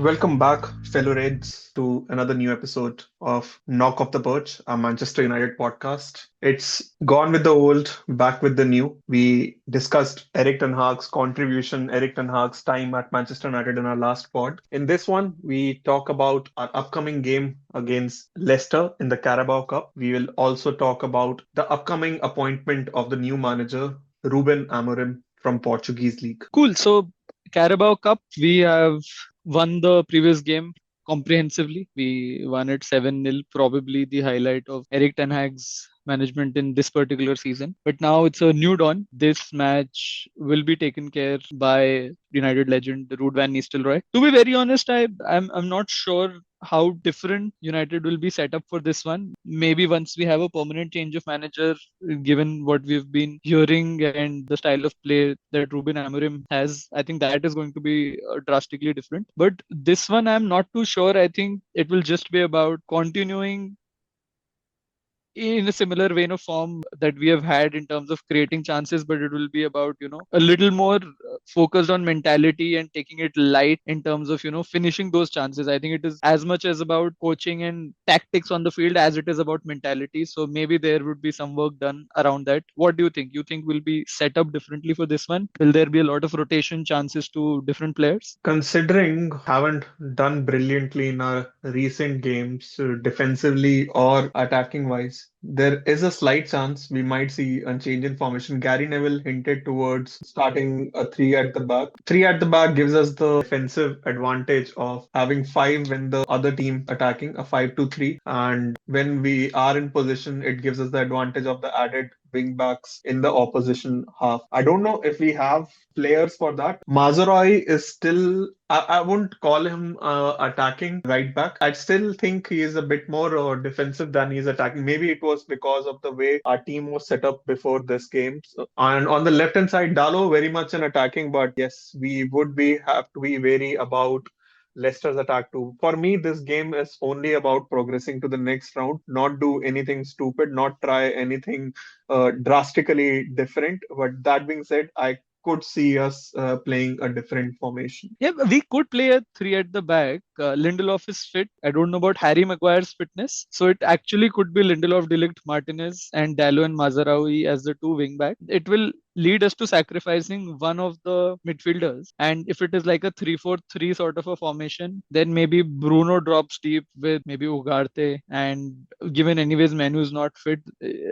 Welcome back, fellow Reds, to another new episode of Knock Off the Perch, a Manchester United podcast. It's gone with the old, back with the new. We discussed Eric Ten Hag's contribution, Eric Ten Hag's time at Manchester United in our last pod. In this one, we talk about our upcoming game against Leicester in the Carabao Cup. We will also talk about the upcoming appointment of the new manager, Ruben Amorim from Portuguese League. Cool. So, Carabao Cup, we have won the previous game comprehensively. We won it 7-0, probably the highlight of Eric Ten Hag's management in this particular season. But now it's a new dawn. This match will be taken care by United legend Ruud van Nistelrooy. To be very honest, I'm not sure how different United will be set up for this one. Maybe once we have a permanent change of manager, given what we've been hearing and the style of play that Ruben Amorim has, I think that is going to be drastically different. But this one, I'm not too sure. I think it will just be about continuing in a similar vein of form that we have had in terms of creating chances, but it will be about, a little more focused on mentality and taking it light in terms of, finishing those chances. I think it is as much as about coaching and tactics on the field as it is about mentality. So maybe there would be some work done around that. What do you think? You think we'll be set up differently for this one? Will there be a lot of rotation chances to different players? Considering haven't done brilliantly in our recent games, defensively or attacking wise, there is a slight chance we might see a change in formation. Gary Neville hinted towards starting a three at the back. Three at the back gives us the defensive advantage of having five when the other team attacking, a 5-2-3. And when we are in position, it gives us the advantage of the added wing backs in the opposition half. I don't know if we have players for that. Mazaroi is still, I wouldn't call him attacking right back. I still think he is a bit more defensive than he's attacking. Maybe it was because of the way our team was set up before this game. And on the left hand side, Dalo very much an attacking, but yes, we would be have to be wary about Leicester's attack too. For me, this game is only about progressing to the next round, not do anything stupid, not try anything drastically different. But that being said, I could see us playing a different formation. Yeah, we could play a three at the back. Lindelof is fit. I don't know about Harry Maguire's fitness. So it actually could be Lindelof, De Ligt, Martinez, and Dallo and Mazaraoui as the two wing back. It will lead us to sacrificing one of the midfielders. And if it is like a 3-4-3 sort of a formation, then maybe Bruno drops deep with maybe Ugarte. And given anyways Manu is not fit,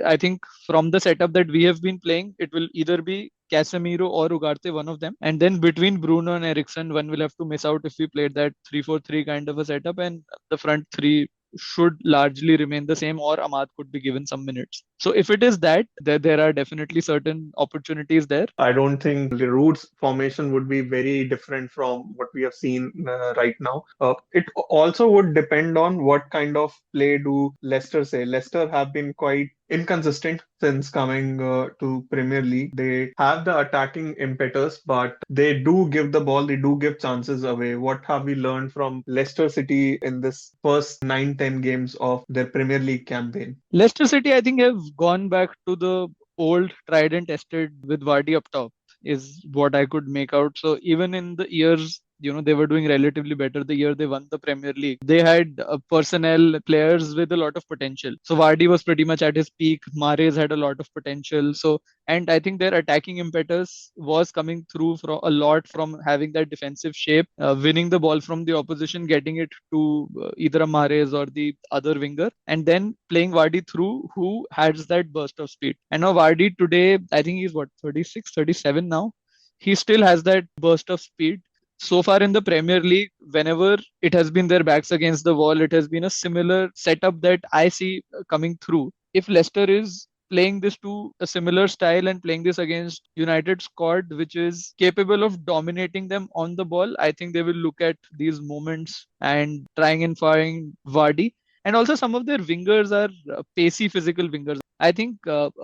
I think from the setup that we have been playing, it will either be Casemiro or Ugarte, one of them. And then between Bruno and Ericsson, one will have to miss out if we played that 3-4-3 kind of a setup. And the front three should largely remain the same, or Ahmad could be given some minutes. So if it is that, there are definitely certain opportunities there. I don't think Giroud's formation would be very different from what we have seen right now. It also would depend on what kind of play do Leicester say. Leicester have been quite inconsistent since coming to Premier League. They have the attacking impetus, but they do give the ball, they do give chances away. What have we learned from Leicester City in this first 9-10 games of their Premier League campaign? Leicester City, I think, have gone back to the old tried and tested with Vardy up top, is what I could make out. So even in the years, they were doing relatively better the year they won the Premier League. They had personnel players with a lot of potential. So Vardy was pretty much at his peak. Mahrez had a lot of potential. So, and I think their attacking impetus was coming through from a lot from having that defensive shape, winning the ball from the opposition, getting it to either a Mahrez or the other winger, and then playing Vardy through, who has that burst of speed. And now Vardy today, I think he's what, 36, 37 now. He still has that burst of speed. So far in the Premier League, whenever it has been their backs against the wall, it has been a similar setup that I see coming through. If Leicester is playing this to a similar style and playing this against United squad, which is capable of dominating them on the ball, I think they will look at these moments and trying and find Vardy. And also some of their wingers are pacey physical wingers. I think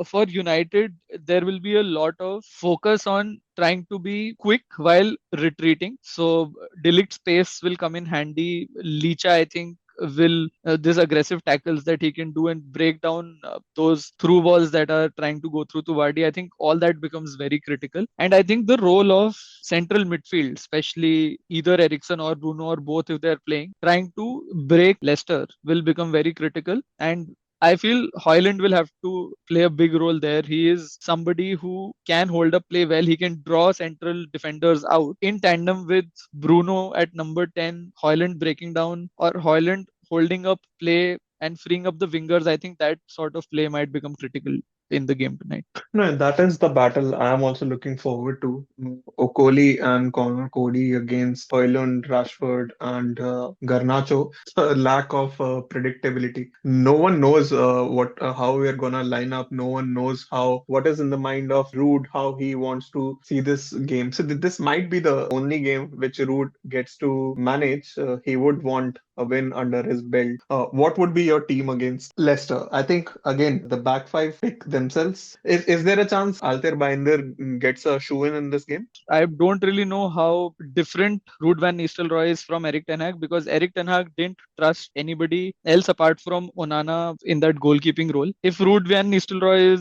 for United, there will be a lot of focus on trying to be quick while retreating. So De Ligt's pace will come in handy. Licha, I think, will this aggressive tackles that he can do and break down those through balls that are trying to go through to Vardy. I think all that becomes very critical. And I think the role of central midfield, especially either Eriksen or Bruno or both if they're playing, trying to break Leicester will become very critical. And I feel Hoyland will have to play a big role there. He is somebody who can hold up play well. He can draw central defenders out in tandem with Bruno at number 10, Hoyland breaking down, or Hoyland holding up play and freeing up the wingers. I think that sort of play might become critical in the game tonight. No, that is the battle I am also looking forward to. Okoli and Connor Cody against Højlund, Rashford, and Garnacho. A lack of predictability. No one knows how we are gonna line up. No one knows how what is in the mind of Ruud, how he wants to see this game. So this might be the only game which Ruud gets to manage. He would want a win under his belt. What would be your team against Leicester? I think again the back five pick themselves. Is there a chance Alter Binder gets a shoe in this game? I don't really know how different Ruud van Nistelrooy is from Erik Ten Hag, because Erik Ten Hag didn't trust anybody else apart from Onana in that goalkeeping role. If Ruud van Nistelrooy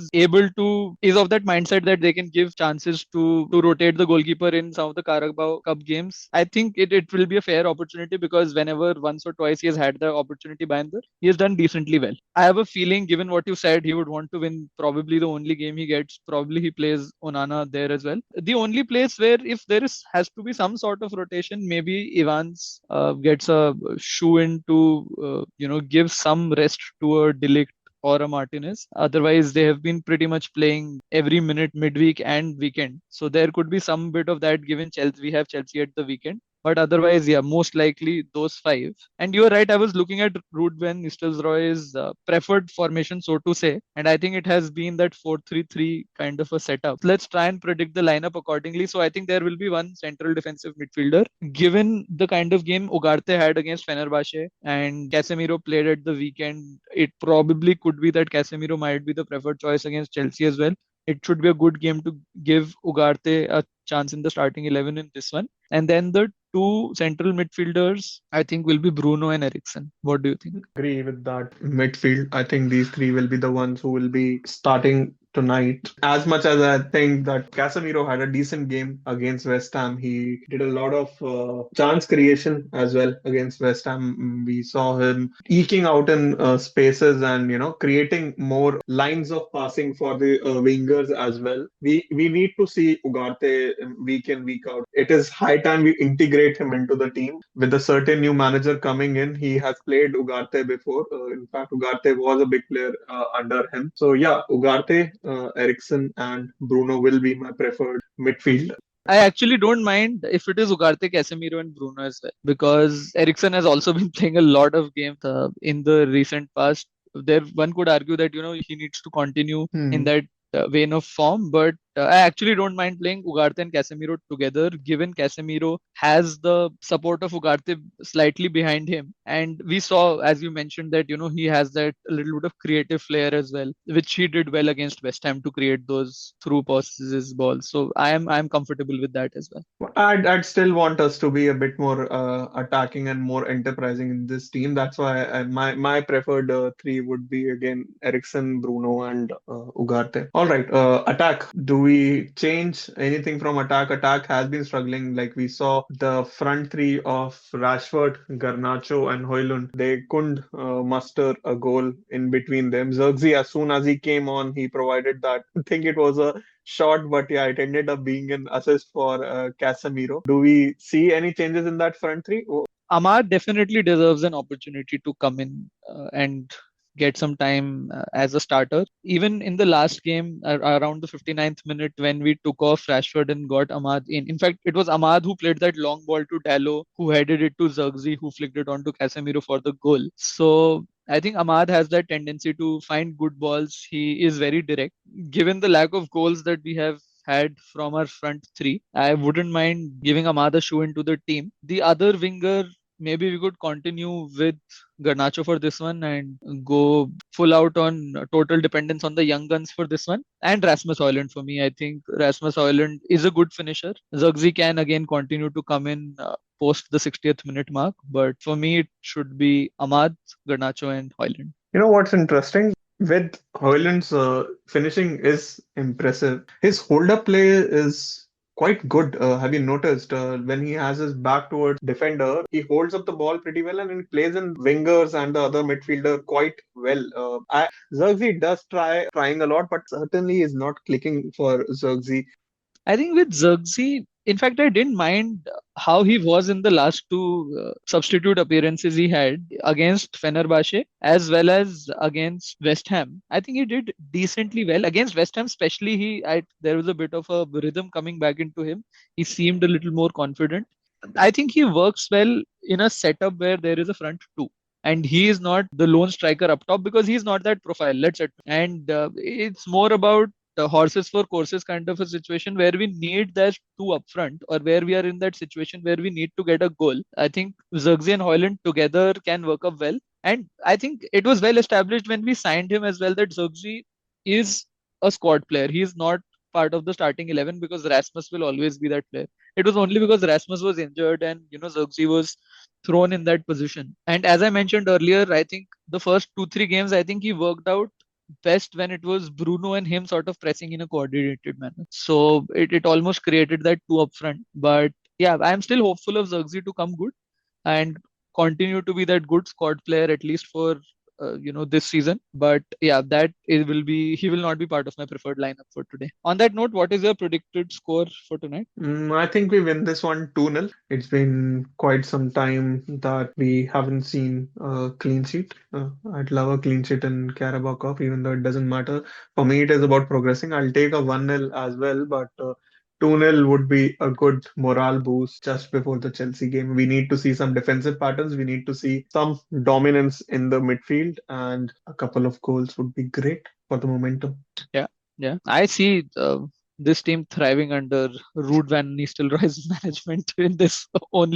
is of that mindset that they can give chances to rotate the goalkeeper in some of the Carabao Cup games, I think it will be a fair opportunity, because whenever once or twice he has had the opportunity by Binder, he has done decently well. I have a feeling, given what you said, he would want to win probably the only game he gets. Probably he plays Onana there as well. The only place where if there is has to be some sort of rotation, maybe Evans gets a shoe in to give some rest to a Delict or a Martinez. Otherwise, they have been pretty much playing every minute midweek and weekend. So there could be some bit of that given Chelsea. We have Chelsea at the weekend. But otherwise, yeah, most likely those five. And you're right, I was looking at Ruud van Nistelrooy's preferred formation, so to say. And I think it has been that 4-3-3 kind of a setup. Let's try and predict the lineup accordingly. So I think there will be one central defensive midfielder. Given the kind of game Ugarte had against Fenerbahce and Casemiro played at the weekend, it probably could be that Casemiro might be the preferred choice against Chelsea as well. It should be a good game to give Ugarte a chance in the starting 11 in this one. And then the two central midfielders, I think, will be Bruno and Eriksen. What do you think? Agree with that midfield. I think these three will be the ones who will be starting tonight. As much as I think that Casemiro had a decent game against West Ham, he did a lot of chance creation as well against West Ham. We saw him eking out in spaces and creating more lines of passing for the wingers as well. We need to see Ugarte week in week out. It is high time we integrate him into the team. With a certain new manager coming in, he has played Ugarte before. In fact, Ugarte was a big player under him. So yeah, Ugarte, Eriksen, and Bruno will be my preferred midfield. I actually don't mind if it is Ugarte, Casemiro, and Bruno as well, because Eriksen has also been playing a lot of games in the recent past. There, one could argue that he needs to continue in Hmm. that vein of form, but I actually don't mind playing Ugarte and Casemiro together, given Casemiro has the support of Ugarte slightly behind him. And we saw, as you mentioned, that he has that little bit of creative flair as well, which he did well against West Ham to create those through passes balls. So I am comfortable with that as well. I'd still want us to be a bit more attacking and more enterprising in this team. That's why my preferred three would be again Eriksen, Bruno, and Ugarte. All right, attack. Do we change anything from attack? Attack has been struggling. Like we saw the front three of Rashford, Garnacho, and Højlund. They couldn't muster a goal in between them. Zirkzee, as soon as he came on, he provided that. I think it was a short, but yeah, it ended up being an assist for Casemiro. Do we see any changes in that front three? Oh, Amar definitely deserves an opportunity to come in and get some time as a starter. Even in the last game, around the 59th minute, when we took off Rashford and got Ahmad in. In fact, it was Ahmad who played that long ball to Dallo, who headed it to Zirkzee, who flicked it on to Casemiro for the goal. So I think Ahmad has that tendency to find good balls. He is very direct. Given the lack of goals that we have had from our front three, I wouldn't mind giving Ahmad a shoe into the team. The other winger, maybe we could continue with Garnacho for this one and go full out on total dependence on the young guns for this one. And Rasmus Højlund for me. I think Rasmus Højlund is a good finisher. Zirkzee can again continue to come in. post the 60th minute mark. But for me, it should be Ahmad, Garnacho, and Hoyland. You know what's interesting? With Hoyland's finishing is impressive. His hold-up play is quite good. Have you noticed when he has his back towards defender, he holds up the ball pretty well and he plays in wingers and the other midfielder quite well. Zirkzee does trying a lot, but certainly is not clicking for Zirkzee. I think with Zirkzee, in fact, I didn't mind how he was in the last two substitute appearances he had against Fenerbahce as well as against West Ham. I think he did decently well against West Ham, especially there was a bit of a rhythm coming back into him. He seemed a little more confident. I think he works well in a setup where there is a front two. And he is not the lone striker up top because he's not that profile. Let's admit. And it's more about the horses for courses kind of a situation where we need that two up front, or where we are in that situation where we need to get a goal. I think Zirkzee and Hoyland together can work up well. And I think it was well established when we signed him as well that Zirkzee is a squad player. He is not part of the starting 11 because Rasmus will always be that player. It was only because Rasmus was injured and Zirkzee was thrown in that position. And as I mentioned earlier, I think the first 2-3 games, I think he worked out best when it was Bruno and him sort of pressing in a coordinated manner. So it almost created that two up front. But yeah, I'm still hopeful of Zirkzee to come good and continue to be that good squad player at least for this season. But yeah, that it will be he will not be part of my preferred lineup for today. On that note, what is your predicted score for tonight? I think we win this one 2-0. It's been quite some time that we haven't seen a clean sheet. I'd love a clean sheet in Carabao Cup, even though it doesn't matter. For me, it is about progressing. I'll take a 1-0 as well, but 2-0 would be a good morale boost just before the Chelsea game. We need to see some defensive patterns. We need to see some dominance in the midfield, and a couple of goals would be great for the momentum. Yeah, yeah. I see this team thriving under Ruud van Nistelrooy's management in this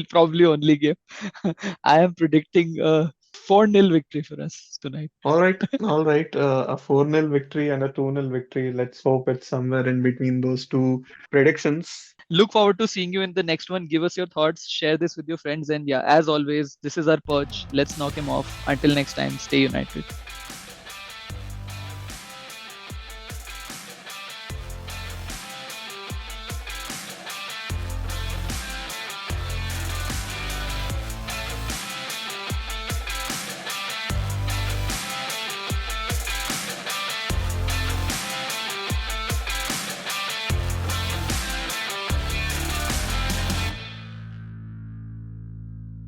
probably only game. I am predicting a 4-0 victory for us tonight. All right, all right. A 4-0 victory and a 2-0 victory. Let's hope it's somewhere in between those two predictions. Look forward to seeing you in the next one. Give us your thoughts, share this with your friends, and yeah, as always, this is our perch. Let's knock him off. Until next time, stay united.